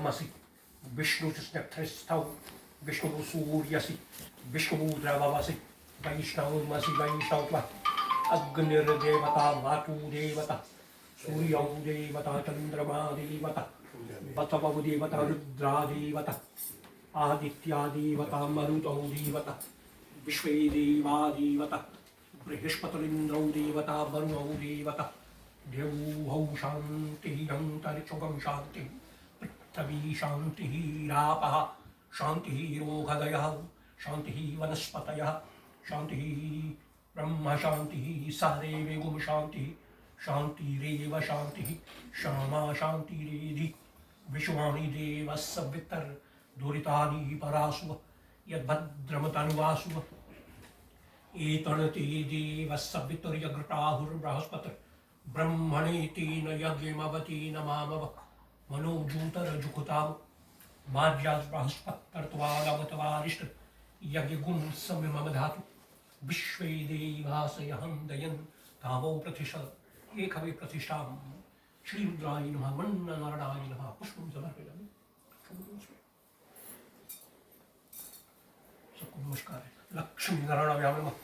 ब्रह्मसि विष्णुस्नक्षस्थौ विष्णुसूर्यसि विष्णुद्रवसि वैष्णवमसि वैष्णव अग्निर्देवता वातुदेवता सूर्यौ देवता चंद्रमा देवता बसवौ देवता रुद्रा देवता आदित्या देवता मरुतौ देवता विश्वे देवा देवता बृहस्पतिरिन्द्रौ देवता वरुणौ देवता द्यौः शान्तिः अन्तरिक्षं शान्तिः पृथ्वी शान्तिः रापः शान्तिः रोगदयः शान्तिः वनस्पतयः शान्तिः ब्रह्म शान्तिः सारेवेगुं शान्तिः शान्तिरेव शान्तिः श्यामा शान्तिरेधि विश्वानि देवः सवितर् दुरितानि परासुव यद्भद्रमतनुवासुव एतणते देवः सवितुर्यग्रटाहुर्बृहस्पतिर् ब्रह्मणे तेन यज्ञमवतेन मामव मनोजूतरजुकुताव माज्याद्बृहस्पतिर्त्वालवतवारिष्ट यज्ञगुं समिमम धातु विश्वे देवासयहं दयन् तावो प्रतिष्ठा एकवे प्रतिष्ठां श्रीरुद्राय नमः मन्ननारायणाय नमः पुष्पं समर्पयामि। सबको नमस्कार है। लक्ष्मी नारायणाय नमः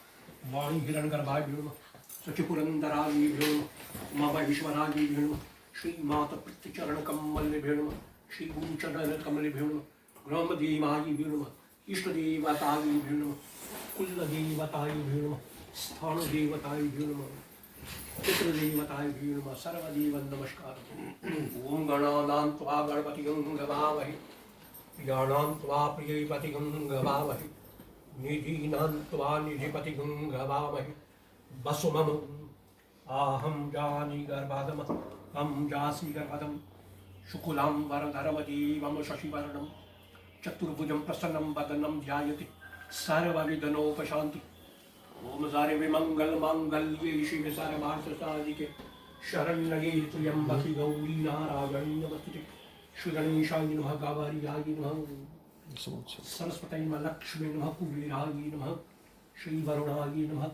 वाणी हिरण्यगर्भाय नमः सचिपुरंदराय नमः उमाबाई विश्वनाय नमः श्रीमाता प्रतिचरणकमले नमः श्रीगुंचरणकमले नमः ग्रामदेवाय नमः इष्टदेवताय नमः कुलदेवताय नमः स्थानदेवताय नमः पितृदेवताय नमः सर्वदेव नमस्कार। ओम गणानां त्वा गणपतिं गवावहि गणानां त्वा प्रियपतिं गवावहि निधीनां त्वा निधिपतिं गवावहि वसुमम आहं जानि गर्भादम हम जासि गर्भदम शुकुलां वरधरमदेवं शशिवर्णं चतुर्भुजं प्रसन्नं वदनं ध्यायति सर्वविघ्नोपशान्ति। ओम सारे मंगल मांगल्ये शिव सर्वार्थ साधिके शरण्ये त्र्यंबके गौरी नारायणी नमस्ते श्रीगणेशाय नमः गौर्याय नमः सरस्वती नमः लक्ष्मी नमः कुबेराय नमः श्रीवरुणाय नमः।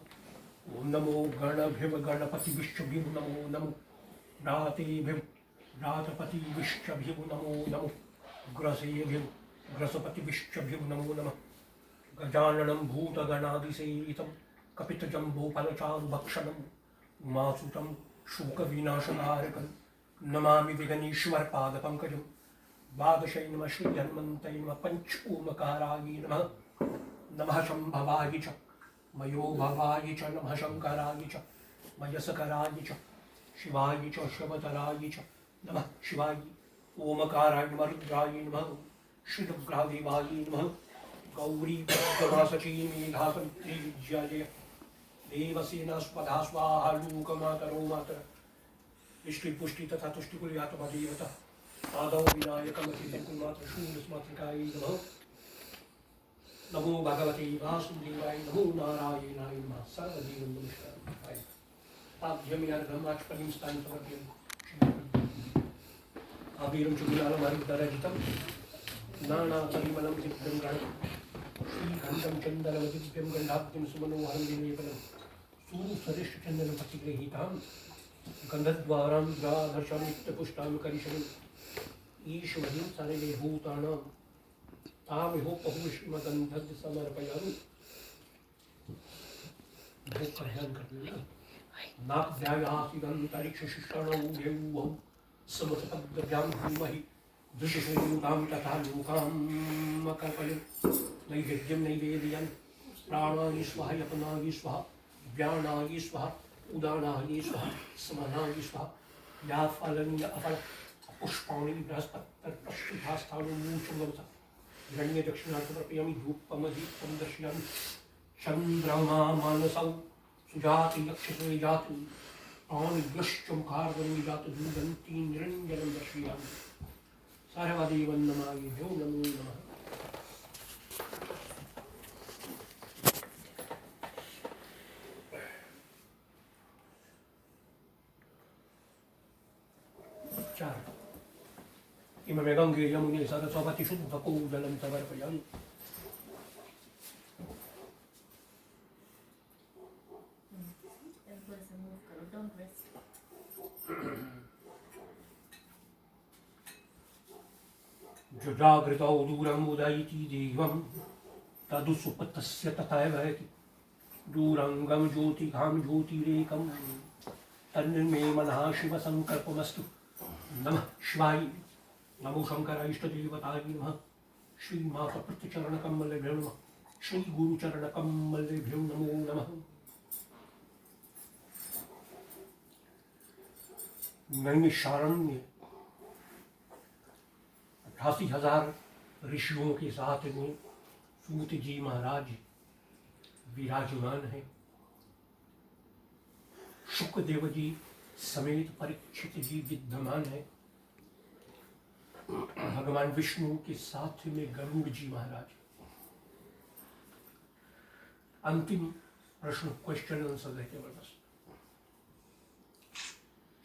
ओम नमो गणभ्यो गणपतिभ्यो नमो नमो रातेभ्यो रातपतिभ्यो नमो नमो ग्रसेभ्यो ग्रसपतिभ्यो नमो नमः। गजाननं भूतगणादिसेवितं कपितजम्बोफलचारुभक्षणं उमासुतं शोकविनाशकारकं नमामि विघ्नेश्वरपादपङ्कजं। द्वादशै नमः श्रीहनुमन्ते नमः पंच ओमकाराय नमः नमः शम्भवाय च मयोभवाय च नमः शङ्कराय च मयसकराय च शिवाय च शिवतराय च नमः शिवाय। ओमकाराय नमः रुद्राय नमः श्रीरुद्रादेवाय नमः गौरी गणासची मेधासन्त्री विद्याजय देवसेना स्वधा स्वाहा लोकमातरो मातर इष्टिपुष्टि तथा तुष्टिकुल्यात्मदेवता आदौ विनायकमतिकुलमात्र शून्यस्मात्रकाय नमः। नमो भगवते वासुदेवाय नमो नारायणाय नमः सर्वदेव नमस्कार। ताभ्यं यार्घमाचपलिं स्थानं समर्पयामि। आवीरं च गुलालमहरितरजितं नानापरिमलं दिव्यं गणं श्रीगन्धं चन्दनमदिव्यं गन्धाब्धिं सुमनोहरं विलेपनं सूसरिष्ठचन्दनपतिगृहीतां गन्धद्वारां द्वादशं नित्यपुष्टां करिशनं ईश्वरीं सर्वे भूतानां तामिहो बहुष्मगन्धं समर्पयामि। बहुत प्रयान कर लेना नाक व्यायासिगंतरिक्षशिषणौ देवौ समसपद्भ्यां धीमहि दुष्यशूकां तथा लोकां कल्पयन् नैवेद्यं नैवेदयन् प्राणाय स्वाहा यपनाय स्वाहा व्यानाय स्वाहा उदानाय स्वाहा समनाय स्वाहा या फलनीय अफल पुष्पाणि बृहस्पतिर्प्रस्थितास्थानमूर्छं गण्य दक्षिणार्थमर्पयामि धूपमदीपं दर्शयामि। चन्द्रमा मानसौ सुजाति यक्षसे जाति पाणिभ्यश्च मुखार्दं जात दूरन्ती निरञ्जनं दर्शयामि। सर्वदेवं नमामि नमो नमः। चार इममे गंगे यमुने सरस्वती शुद्धकूजलं समर्पयामि। जो जागृतौ दूरम् उदयति देवं तदुसुप्तस्य तथा भयति दूरंगम ज्योतिघाम ज्योतिरेकम तन्मे मनः शिव संकल्पमस्तु। नमः शिवाय। नमो शंकर इष्ट देवताय नमः। श्री माता प्रतिचरण कमलेभ्यो नमः। श्री गुरुचरण कमलेभ्यो नमो नमः। नैमिषारण्य 88,000 ऋषियों के साथ में सूत जी महाराज विराजमान है। शुकदेव जी समेत परीक्षित जी विद्यमान है। भगवान विष्णु के साथ में गरुड़ जी महाराज। अंतिम प्रश्न, क्वेश्चन आंसर है केवल बस।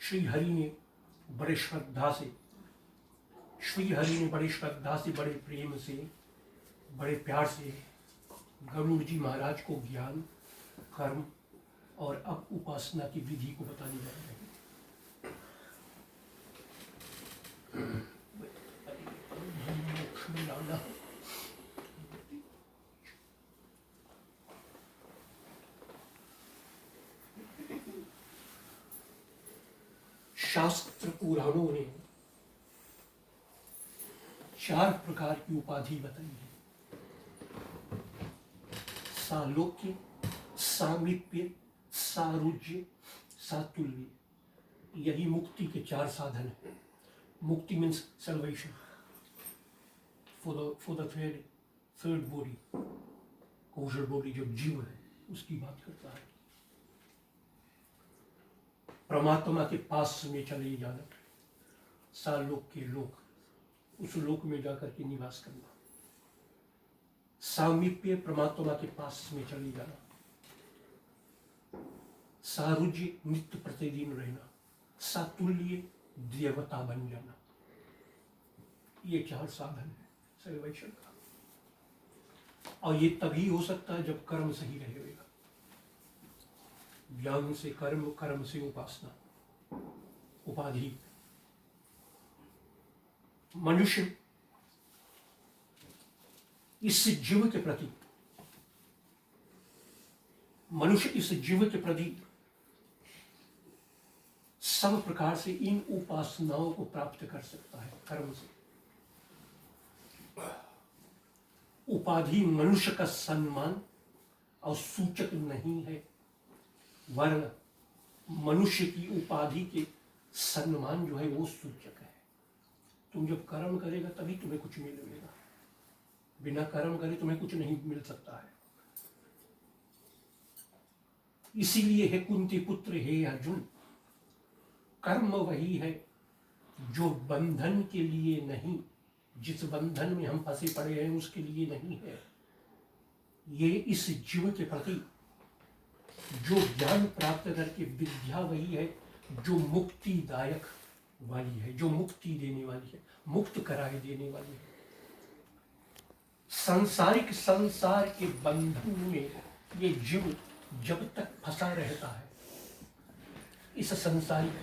श्री हरि ने बड़े श्रद्धा से, बड़े प्रेम से, बड़े प्यार से गरुड़ जी महाराज को ज्ञान, कर्म और अब उपासना की विधि को बताने जा रहे हैं। शास्त्र पुराणों ने 4 प्रकार की उपाधि बताई है। सालोक्य, सामीप्य, सारुज्य, सातुल्य। यही मुक्ति के 4 साधन हैं। मुक्ति means salvation for the third body. Kaushal body जो जीव है उसकी बात करता है। परमात्मा के पास में चले जाना, सालोक्य लोक, उस लोक में जाकर के निवास करना। सामीप्य, परमात्मा के पास में चले जाना। सारुज्य, नित्य प्रतिदिन रहना। सातुल्य, देवता बन जाना। ये 4 साधन है सल्वेशन का। और ये तभी हो सकता है जब कर्म सही रहेगा। ज्ञान से कर्म, कर्म से उपासना, उपाधि। मनुष्य इस जीव के प्रति सब प्रकार से इन उपासनाओं को प्राप्त कर सकता है कर्म से। उपाधि मनुष्य का सम्मान और सूचक नहीं है, वरन मनुष्य की उपाधि के सम्मान जो है वो सूचक है। तुम जब कर्म करेगा तभी तुम्हें कुछ मिलेगा, बिना कर्म करे तुम्हें कुछ नहीं मिल सकता है। इसीलिए हे कुंती पुत्र, हे अर्जुन, कर्म वही है जो बंधन के लिए नहीं, जिस बंधन में हम फंसे पड़े हैं उसके लिए नहीं है। ये इस जीव के प्रति जो ज्ञान प्राप्त करके विद्या वही है जो मुक्तिदायक वाली है, जो मुक्ति देने वाली है, मुक्त कराए देने वाली है। सांसारिक संसार के बंधन में ये जीव जब तक फंसा रहता है, इस संसारिक,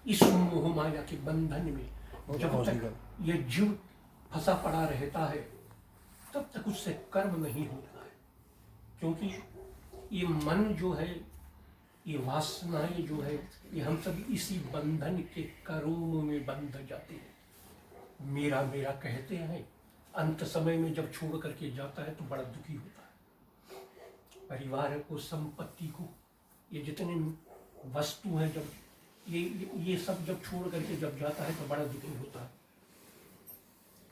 इस मोह माया के बंधन में जब तक ये जीव फंसा पड़ा रहता है, तब तक उससे कर्म नहीं होता है। क्योंकि ये मन जो है, ये वासनाएं जो है, ये हम सब इसी बंधन के कर्मों में बंध जाते हैं। मेरा मेरा कहते हैं, अंत समय में जब छोड़ करके जाता है तो बड़ा दुखी होता है। परिवार को, संपत्ति को, ये जितने वस्तु हैं, जब ये सब जब छोड़ करके जब जाता है तो बड़ा दुखी होता है।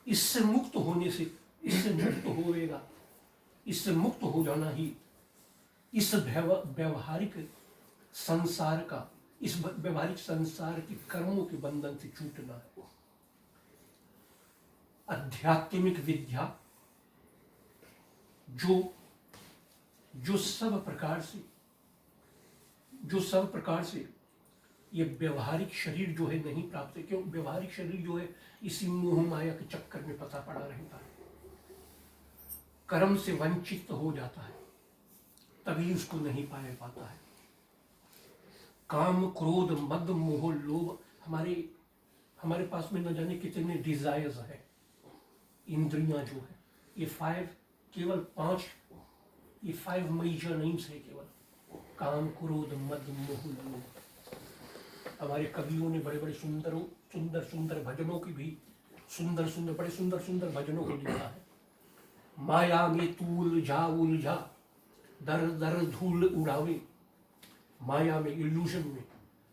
इससे मुक्त होने से, इससे मुक्त होएगा, इससे मुक्त हो जाना ही इस व्यवहारिक संसार का, इस व्यवहारिक संसार के कर्मों के बंधन से छूटना है। आध्यात्मिक विद्या जो सब प्रकार से ये व्यवहारिक शरीर जो है नहीं प्राप्त है। क्यों? व्यवहारिक शरीर जो है इसी मोह माया के चक्कर में फंसा पड़ा रहता है, कर्म से वंचित हो जाता है, तभी उसको नहीं पाता है। काम, क्रोध, मद, मोह, लोभ, हमारे पास में न जाने कितने डिजायर्स है। इंद्रियां जो है ये 5 केवल 5 ये 5 मेजर नेम्स है केवल, काम क्रोध मद मोह लोभ। हमारे कवियों ने बड़े बड़े सुंदर सुंदर भजनों की भी बड़े सुंदर भजनों को लिखा है। माया में तू उलझा दर दर धूल उड़ावे, माया में इल्यूजन में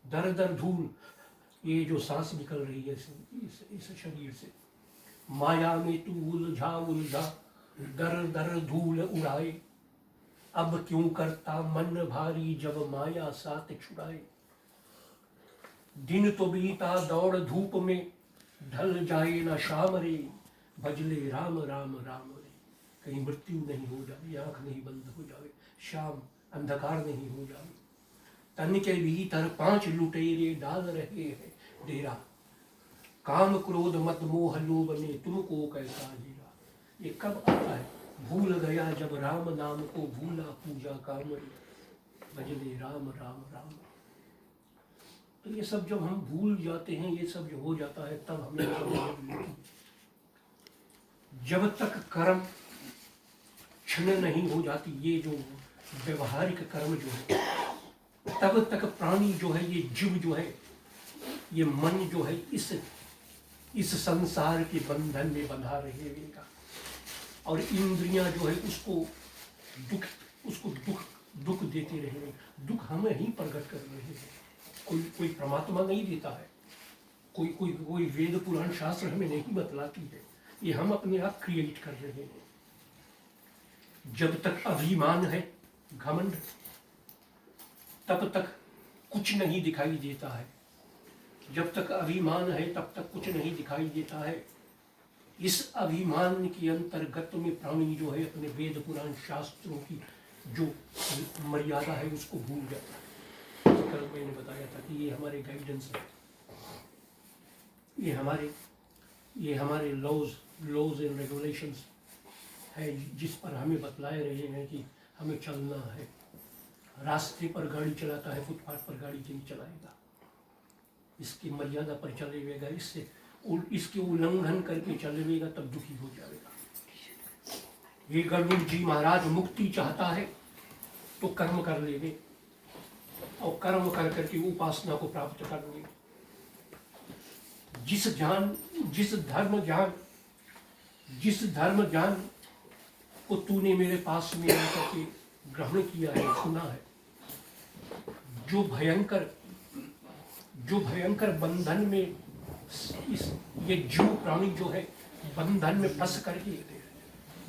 दर दर धूल, ये जो सांस निकल रही है इस शरीर से, माया में तू उलझा दर दर धूल उड़ाए, अब क्यों करता मन भारी जब माया साथ छुड़ाए। दिन तो बीता दौड़ धूप में ढल जाए ना शाम रे, भजले राम राम राम रे। कहीं मृत्यु नहीं हो जाए, आंख नहीं बंद हो जाए, शाम अंधकार नहीं हो जाए। तन के भीतर 5 लुटेरे डाल रहे हैं डेरा, काम क्रोध मत मोह लोभ ने तुमको कैसा हीरा। ये कब आता है? भूल गया जब राम नाम को, भूला पूजा काम रे, भजले राम राम राम। तो ये सब जब हम भूल जाते हैं, ये सब जो हो जाता है, तब हमें जब तक कर्म क्षण नहीं हो जाती, ये जो व्यवहारिक कर्म जो है, तब तक प्राणी जो है, ये जीव जो है, ये मन जो है, इस संसार के बंधन में बंधा रहेगा। और इंद्रियां जो है उसको दुख देते रहेंगे। दुख हमें ही प्रकट कर रहे हैं, कोई परमात्मा नहीं देता है, कोई वेद पुराण शास्त्र हमें नहीं बतलाती है, ये हम अपने आप क्रिएट कर रहे हैं। जब तक अभिमान है, घमंड, तब तक कुछ नहीं दिखाई देता है। जब तक अभिमान है तब तक कुछ नहीं दिखाई देता है। इस अभिमान के अंतर्गत में प्राणी जो है अपने वेद पुराण शास्त्रों की जो मर्यादा है उसको भूल जाता है। कल मैंने बताया था कि ये हमारे गाइडेंस है, ये हमारे लॉज एंड रेगुलेशंस है, जिस पर हमें बतलाए रहे हैं कि हमें चलना है। रास्ते पर गाड़ी चलाता है, फुटपाथ पर गाड़ी नहीं चलाएगा, इसकी मर्यादा पर चलेगा, इसके उल्लंघन करके चलेगा तब दुखी हो जाएगा। ये गरुड़ जी महाराज मुक्ति चाहता है तो कर्म कर लेंगे, और कर्म कर करके उपासना को प्राप्त कर लेंगे। जिस धर्म ज्ञान को तूने मेरे पास में आकर के ग्रहण किया है, सुना है, जो भयंकर बंधन में ये जीव प्राणी जो है बंधन में फंस करके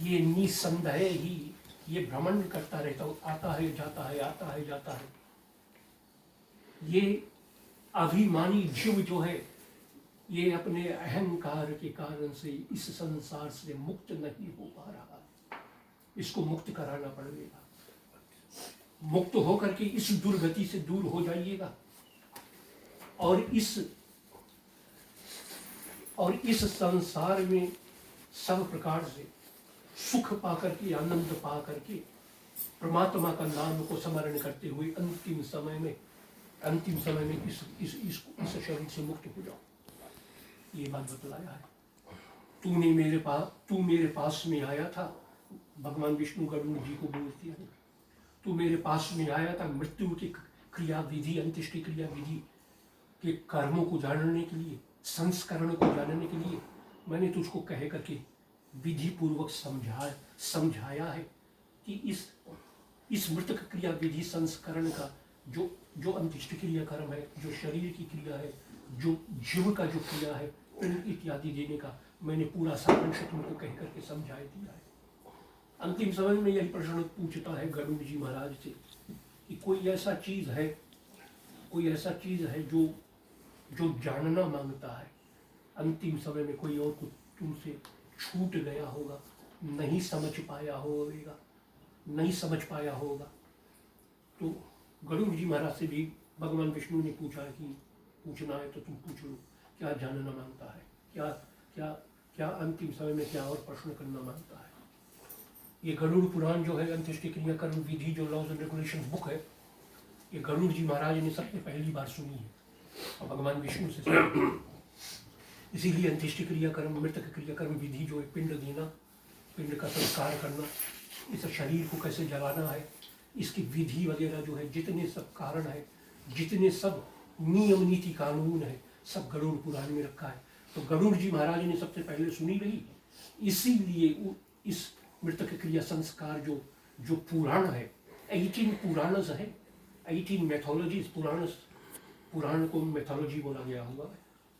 ये निसंदेह ही ये भ्रमण करता रहता, आता है जाता है, आता है जाता है। ये अभिमानी जीव जो है ये अपने अहंकार के कारण से इस संसार से मुक्त नहीं हो पा रहा है, इसको मुक्त कराना पड़ेगा। मुक्त होकर के इस दुर्गति से दूर हो जाइएगा, और इस संसार में सब प्रकार से सुख पाकर के, आनंद पाकर के, परमात्मा का नाम को स्मरण करते हुए अंतिम समय में इस शरीर से मुक्त हो जाओ। ये बात बतलाया है। तू मेरे पास में आया था, भगवान विष्णु गरुड़ जी को बोलती है, तू मेरे पास में आया था मृत्यु की क्रिया विधि, अंत्येष्टि क्रिया विधि के कर्मों को जानने के लिए, संस्करण को जानने के लिए मैंने तुझको कह करके विधि पूर्वक समझाया है कि इस मृतक क्रिया विधि संस्करण का जो अंत्येष्टि क्रिया कर्म है, जो शरीर की क्रिया है, जो जीव का जो क्रिया है, इत्यादि देने का मैंने पूरा सारांश तुमको कह करके समझा दिया है। अंतिम समय में यही प्रश्न पूछता है गरुड़ जी महाराज से कि कोई ऐसा चीज है जो जानना मांगता है। अंतिम समय में कोई और कुछ तुमसे छूट गया होगा, नहीं समझ पाया होगा। तो गरुड़ जी महाराज से भी भगवान विष्णु ने पूछा कि पूछना है तो तुम पूछ लो, क्या जानना मांगता है, क्या अंतिम समय में क्या और प्रश्न करना मांगता है। ये गरुड़ पुराण जो है, अंत्येष्टि क्रिया कर्म विधि जो लॉज एंड रेगुलेशन बुक है, ये गरुड़ जी महाराज ने सबसे पहली बार सुनी है और भगवान विष्णु से सुनी। इसीलिए अंत्येष्टि क्रियाकर्म, मृतक क्रियाकर्म विधि जो है, पिंड देना, पिंड का संस्कार करना, इस शरीर को कैसे जलाना है, इसकी विधि वगैरह जो है, जितने सब कारण है, जितने सब नियम नीति कानून है, सब गरुड़ पुराण में रखा है। तो गरुड़ जी महाराज ने सबसे पहले सुनी रही, इसीलिए इस मृतक क्रिया संस्कार जो जो पुराण है, 18 पुराणस है, 18 मैथोलॉजीज, पुराण को मैथोलॉजी बोला गया हुआ है।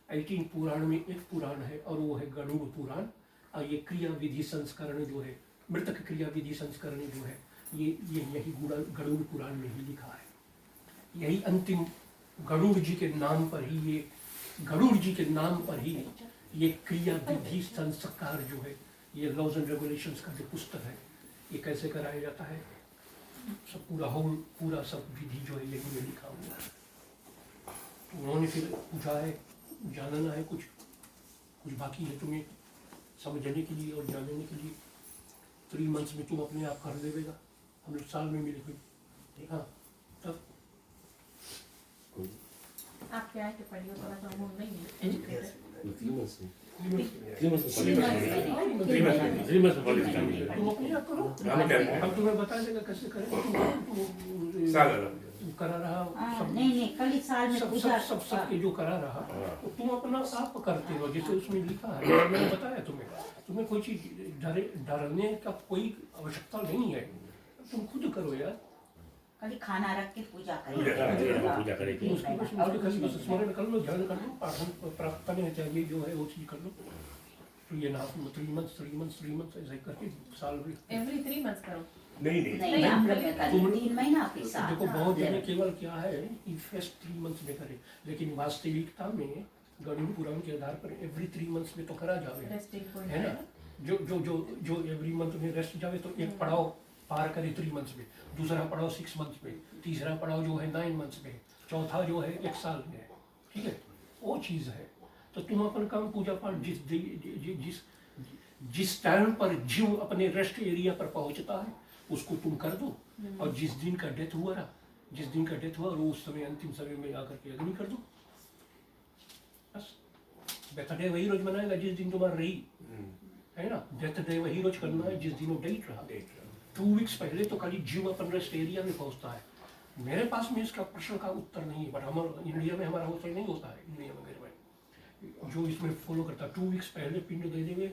18 पुराण में एक पुराण है और वो है गरुड़ पुराण। और ये क्रिया विधि संस्करण जो है, मृतक क्रिया विधि संस्करण जो है, ये यही गरुड़ पुराण में ही लिखा है। यही अंतिम गरुड़ जी के नाम पर ही, ये गरुड़ जी के नाम पर ही ये क्रिया विधि संस्कार जो है, ये लॉज एंड रेगुलेशंस का जो पुस्तक है, ये कैसे कराया जाता है, सब पूरा सब विधि जो है यही में लिखा हुआ है। तो उन्होंने फिर पूछा है, जानना है कुछ बाकी है तुम्हें समझने के लिए और जानने के लिए, 3 मंथ्स में तुम अपने आप कर लेगा, हम लोग साल में मिले कोई। हाँ, तब आप क्या है पढ़िए थोड़ा सा हम नहीं है एजुकेटेड। तुम अपने आप करो, हम तुम्हें बता देगा कैसे करें। करा रहा नहीं कल इस साल में सब के जो करा रहा, तो तुम अपना आप करते हो जैसे उसमें लिखा है। मैंने बताया तुम्हें कोई चीज डरने का कोई आवश्यकता नहीं है, तुम खुद करो यार। खाली खाना रख के पूजा करेगी, स्मरण कर लो, ध्यान कर लो, पाठन प्राप्त करने चाहिए जो है वो चीज कर लो। तो ये ना 3 मंथ्स ऐसे करके साल में एवरी 3 मंथ्स करो। नहीं 3 महीना देखो बहुत जगह केवल क्या है कि फर्स्ट 3 मंथ्स में करे, लेकिन वास्तविकता में गरुड़ पुराण के आधार पर एवरी 3 मंथ्स में तो करा जावे, है ना। जो एवरी मंथ में रेस्ट जावे तो एक पड़ाव पार करे 3 मंथ्स में, दूसरा पड़ाव 6 मंथ्स में, तीसरा पड़ाव जो है 9 मंथ्स में, चौथा जो है 1 साल में है। ठीक है, वो चीज़ है। तो तुम अपन काम पूजा पाठ जिस टाइम पर जीव अपने रेस्ट एरिया पर पहुंचता है उसको तुम कर दो, और जिस दिन का डेथ हुआ और उस समय अंतिम समय में आकर के अग्नि कर दो, बस। बर्थडे वही रोज मनाएगा जिस दिन तुम्हारा रही, है ना। डेथ डे वही रोज करना है जिस दिन वो डेट रहा। 2 वीक्स पहले तो खाली जीव अपन रेस्ट एरिया में पहुंचता है। मेरे पास में इसका प्रश्न का उत्तर नहीं है, बट हमारे इंडिया में हमारा उत्तर नहीं होता है। इंडिया वगैरह में जो इसमें फॉलो करता है, 2 वीक्स पहले पिंड दे देंगे,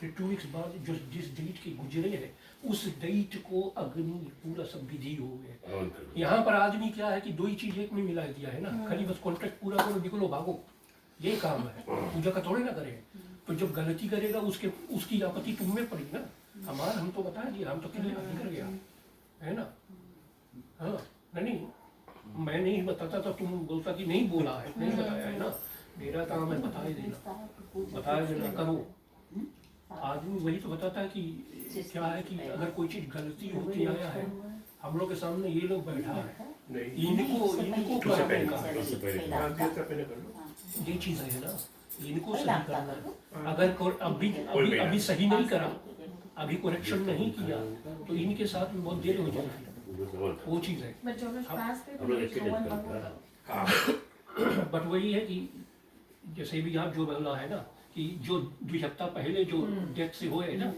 फिर 2 वीक्स बाद जो जिस डेट की गुजरे है उस डेट को अग्नि पूरा सब विधि हो गए। यहाँ पर आदमी क्या है कि 2 ही चीज एक में मिला दिया है ना, खाली बस कॉन्ट्रैक्ट पूरा करो, निकलो भागो, ये काम है। पूजा का थोड़े ना करे। तो जब गलती करेगा उसकी आपत्ति तुम में पड़ी ना। हम तो बता दिया, हम तो क्लियर कर गया, है ना। हाँ नहीं, मैं नहीं बताता तो तुम बोलता कि नहीं बोला है, नहीं बताया है ना। मेरा काम है बता देना करो। आदमी वही तो बताता है कि क्या है कि अगर कोई चीज गलती होती आया है, हम लोग के सामने ये लोग बैठा है, इनको ये चीज है ना, इनको सही करना है। अगर अभी सही नहीं करा, अभी करेक्शन नहीं किया, तो इनके साथ में बहुत देर हो जाएगी, वो चीज है। बट वही है कि जैसे भी आप जो बोला है ना कि जो 2 हफ्ता पहले जो डेथ से हुए है ना,